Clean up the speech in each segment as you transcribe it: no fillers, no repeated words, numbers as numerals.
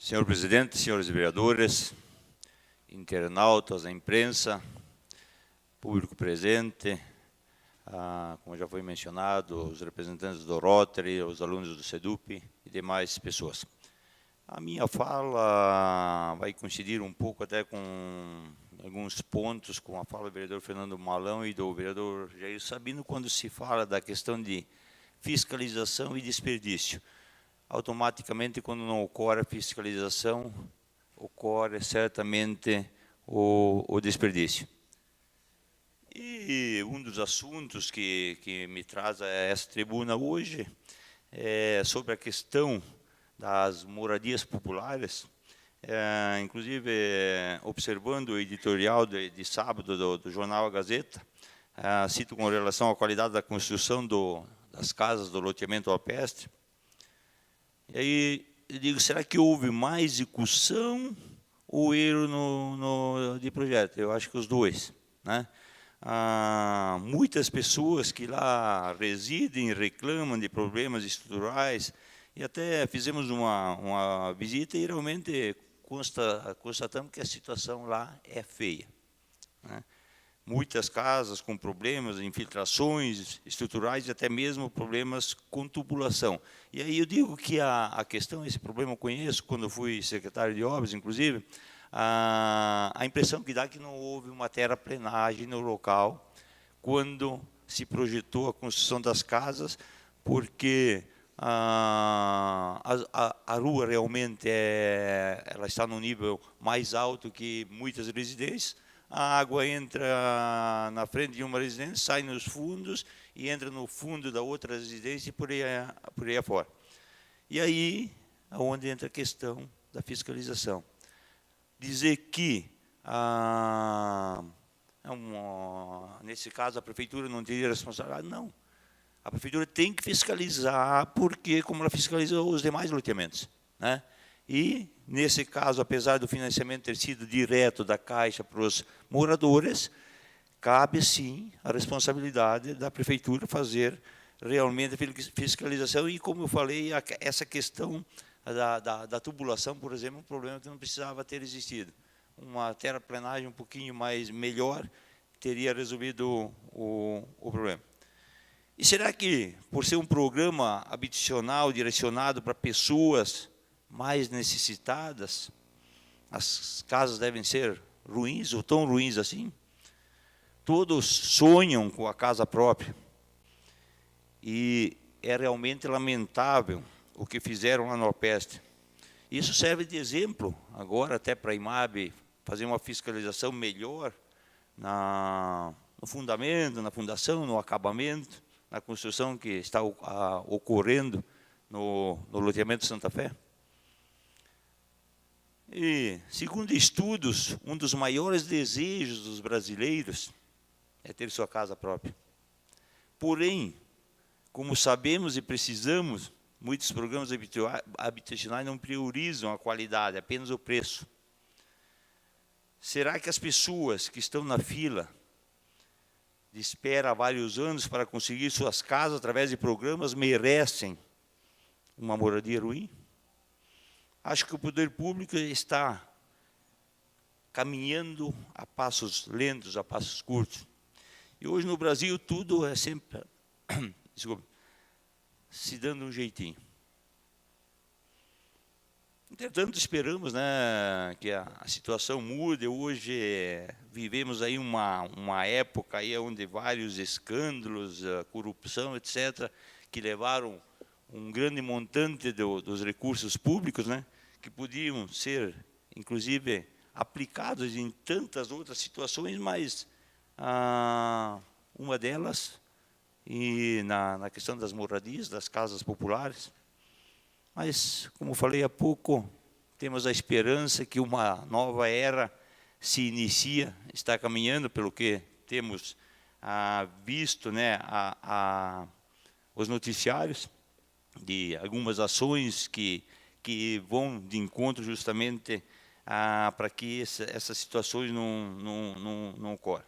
Senhor presidente, senhores vereadores, internautas, a imprensa, público presente, como já foi mencionado, os representantes do Rotary, os alunos do SEDUP e demais pessoas. A minha fala vai coincidir um pouco até com alguns pontos com a fala do vereador Fernando Malão e do vereador Jair Sabino, quando se fala da questão de fiscalização e desperdício. Automaticamente, quando não ocorre a fiscalização, ocorre certamente o desperdício. E um dos assuntos que me traz a essa tribuna hoje é sobre a questão das moradias populares. Inclusive, observando o editorial de sábado do jornal A Gazeta, cito com relação à qualidade da construção das casas do loteamento alpestre. E aí eu digo, será que houve má execução ou erro de projeto? Eu acho que os dois, né? Muitas pessoas que lá residem reclamam de problemas estruturais, e até fizemos uma visita e realmente constatamos que a situação lá é feia, né? Muitas casas com problemas, infiltrações estruturais e até mesmo problemas com tubulação. E aí eu digo que a questão, esse problema eu conheço, quando fui secretário de obras, inclusive, a impressão que dá é que não houve uma terraplenagem no local quando se projetou a construção das casas, porque a rua realmente ela está num nível mais alto que muitas residências. A água entra na frente de uma residência, sai nos fundos e entra no fundo da outra residência e por aí afora. E aí é onde entra a questão da fiscalização. Dizer que, nesse caso, a prefeitura não teria responsabilidade, não. A prefeitura tem que fiscalizar, porque como ela fiscaliza os demais loteamentos, né? E, nesse caso, apesar do financiamento ter sido direto da Caixa para os moradores, cabe, sim, a responsabilidade da prefeitura fazer realmente a fiscalização. E, como eu falei, essa questão da tubulação, por exemplo, um problema que não precisava ter existido. Uma terraplenagem um pouquinho melhor teria resolvido o problema. E será que, por ser um programa habitacional direcionado para pessoas mais necessitadas, as casas devem ser ruins ou tão ruins assim? Todos sonham com a casa própria. E é realmente lamentável o que fizeram lá no Alpestre. Isso serve de exemplo agora até para a IMAB fazer uma fiscalização melhor no fundamento, na fundação, no acabamento, na construção que está ocorrendo no loteamento Santa Fé. E, segundo estudos, um dos maiores desejos dos brasileiros é ter sua casa própria. Porém, como sabemos e precisamos, muitos programas habitacionais não priorizam a qualidade, apenas o preço. Será que as pessoas que estão na fila de espera há vários anos para conseguir suas casas através de programas merecem uma moradia ruim? Acho que o poder público está caminhando a passos lentos, a passos curtos. E hoje no Brasil tudo é sempre, desculpa, se dando um jeitinho. Entretanto, esperamos, né, que a situação mude. Hoje vivemos aí uma época aí onde vários escândalos, corrupção, etc., que levaram um grande montante dos recursos públicos, né, que podiam ser, inclusive, aplicados em tantas outras situações, mas uma delas na questão das moradias, das casas populares. Mas, como falei há pouco, temos a esperança que uma nova era se inicia, está caminhando, pelo que temos visto, né, os noticiários de algumas ações que vão de encontro justamente para que essas situações não ocorram.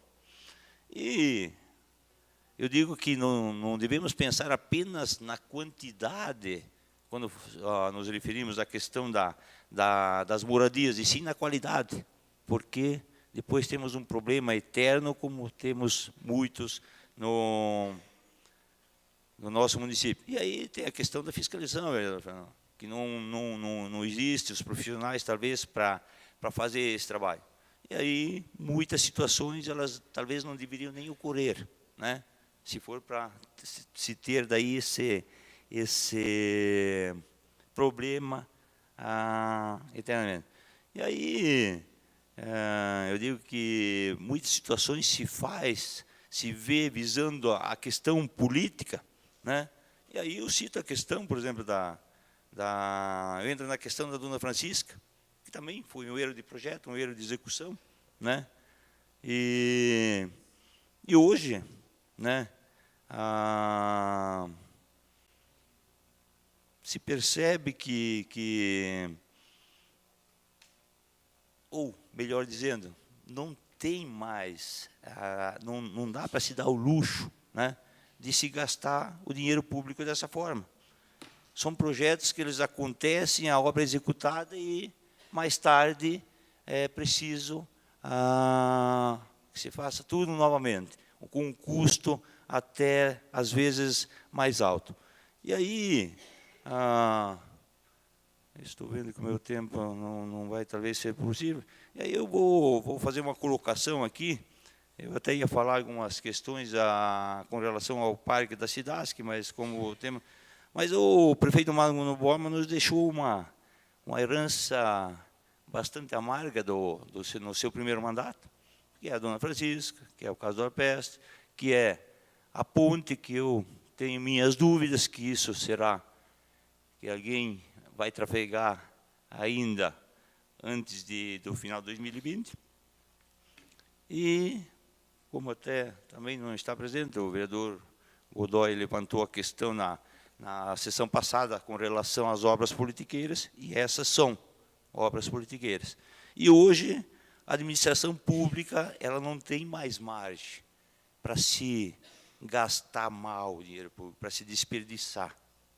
E eu digo que não devemos pensar apenas na quantidade quando nos referimos à questão das moradias, e sim na qualidade, porque depois temos um problema eterno, como temos muitos no nosso município. E aí tem a questão da fiscalização, que não existe os profissionais, talvez, para fazer esse trabalho. E aí, muitas situações, elas talvez não deveriam nem ocorrer, né? Se for para se ter daí esse problema eternamente. E aí, eu digo que muitas situações se vê visando a questão política, né? E aí eu cito a questão, por exemplo, eu entro na questão da Dona Francisca, que também foi um erro de projeto, um erro de execução, né? E hoje, né, se percebe ou melhor dizendo, não tem mais, não dá para se dar o luxo, né, de se gastar o dinheiro público dessa forma. São projetos que eles acontecem, a obra é executada e mais tarde é preciso que se faça tudo novamente, com um custo até, às vezes, mais alto. E aí, estou vendo que o meu tempo não vai, talvez, ser possível. E aí eu vou fazer uma colocação aqui. Eu até ia falar algumas questões com relação ao Parque da Cidasc, mas como o tema... Mas o prefeito Magno Bormann nos deixou uma herança bastante amarga no seu primeiro mandato, que é a Dona Francisca, que é o caso do Arpestre, que é a ponte, que eu tenho minhas dúvidas que isso será, que alguém vai trafegar ainda antes do final de 2020. E, como até também não está presente, o vereador Godoy levantou a questão na sessão passada com relação às obras politiqueiras, e essas são obras politiqueiras. E hoje, a administração pública, ela não tem mais margem para se gastar mal o dinheiro público, para se desperdiçar,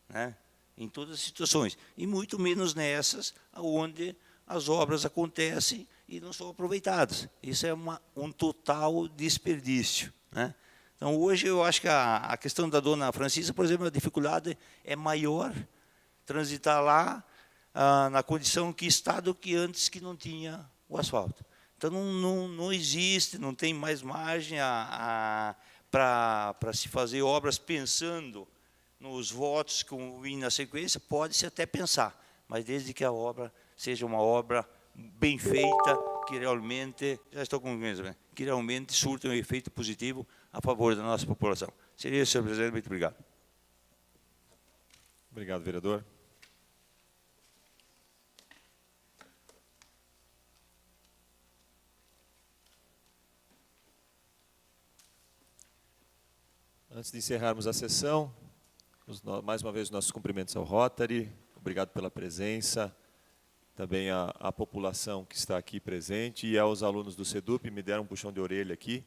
né, em todas as situações, e muito menos nessas onde as obras acontecem e não são aproveitadas. Isso é um total desperdício, né? Então, hoje, eu acho que a questão da Dona Francisca, por exemplo, a dificuldade é maior transitar lá na condição que está do que antes, que não tinha o asfalto. Então, não existe, não tem mais margem para se fazer obras pensando nos votos que vão vir na sequência. Pode-se até pensar, mas desde que a obra seja uma obra bem feita, que realmente, já estou convencido, que realmente surta um efeito positivo a favor da nossa população. Seria isso, senhor presidente. Muito obrigado. Obrigado, vereador. Antes de encerrarmos a sessão, mais uma vez nossos cumprimentos ao Rotary. Obrigado pela presença. Também à população que está aqui presente e aos alunos do SEDUP. Me deram um puxão de orelha aqui,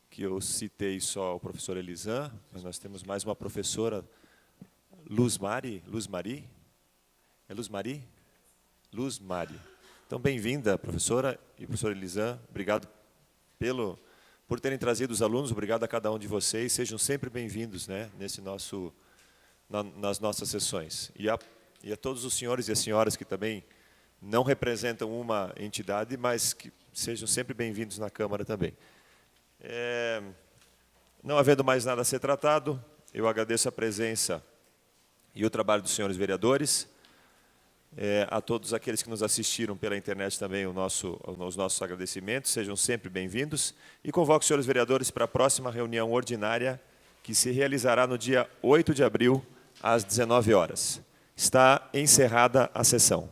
que eu citei só o professor Elisan, mas nós temos mais uma professora, Luz Mari. É Luz Mari? Luz Mari. Então, bem-vinda, professora e professor Elisan. Obrigado por terem trazido os alunos. Obrigado a cada um de vocês. Sejam sempre bem-vindos, né, nas nossas sessões. E a todos os senhores e as senhoras que também não representam uma entidade, mas que sejam sempre bem-vindos na Câmara também. Não havendo mais nada a ser tratado, eu agradeço a presença e o trabalho dos senhores vereadores, a todos aqueles que nos assistiram pela internet também os nossos agradecimentos, sejam sempre bem-vindos, e convoco os senhores vereadores para a próxima reunião ordinária, que se realizará no dia 8 de abril, às 19 horas. Está encerrada a sessão.